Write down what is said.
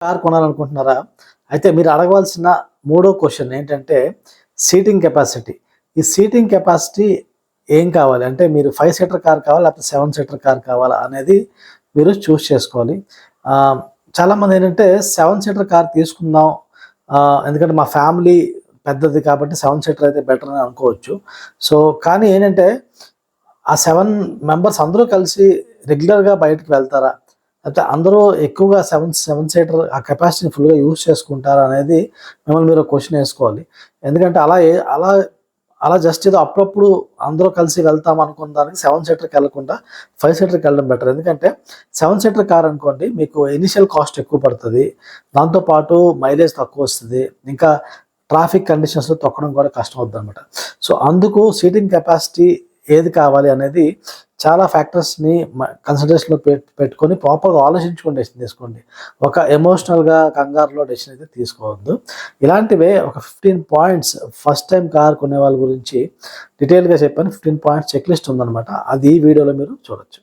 Car కొనాలనుకుంటున్నారా? అయితే మీరు అడగవలసిన మూడో క్వెషన్ ఏంటంటే సీటింగ్ కెపాసిటీ. ఈ సీటింగ్ కెపాసిటీ ఏం కావాలి? అంటే మీరు 5 సీటర్ కార్ కావాలా? లేకపోతే 7 సీటర్ కార్ కావాలా? అనేది మీరు చూజ్ చేసుకోవాలి. ఆహ్, చాలామంది ఏంటంటే 7 సీటర్ కార్ తీసుకుందాం. ఎందుకంటే మా ఫ్యామిలీ పెద్దది కాబట్టి 7 సీటర్ అయితే బెటర్ అని అనుకోవచ్చు. సో, కానీ ఏంటంటే ఆ 7 మెంబర్స్ అందరూ కలిసి రెగ్యులర్‌గా బయటికి వెళ్తారా? లేకపోతే అందరూ ఎక్కువగా 7 సీటర్ ఆ కెపాసిటీని ఫుల్‌గా యూజ్ చేసుకుంటారా అనేది మిమ్మల్ని మీరు క్వెషన్ ఏసుకోవాలి. ఎందుకంటే అలా జస్ట్ ఏదో అప్పుడప్పుడు అందరూ కలిసి వెళ్తాం అనుకున్న దానికి 7 సీటర్‌కి వెళ్ళకుండా 5 సీటర్‌కి వెళ్ళడం బెటర్. ఎందుకంటే 7 సీటర్ కార్ అనుకోండి మీకు ఇనీషియల్ కాస్ట్ ఎక్కువ పడతది. దాంతో పాటు మైలేజ్ తక్కువొస్తది. ఇంకా ట్రాఫిక్ కండిషన్స్‌లో తొక్కడం కూడా కష్టం అవుద్దనమాట. సో, అందుకు సీటింగ్ కెపాసిటీ ఏది కావాలి అనేది చాలా ఫ్యాక్టర్స్‌ని కన్సిడరేషన్‌లో పెట్టుకొని ప్రాపర్‌గా ఆలోచించుకొని డెసిషన్ తీసుకోండి. ఒక ఎమోషనల్‌గా, కంగారులో డెసిషన్ అయితే తీసుకోవద్దు. ఇలాంటివే ఒక 15 పాయింట్స్ ఫస్ట్ టైమ్ కార్ కొనే వాళ్ళ గురించి డీటెయిల్‌గా చెప్పాను. 15 పాయింట్స్ చెక్ లిస్ట్ ఉందనమాట. అది ఈ వీడియోలో మీరు చూడొచ్చు.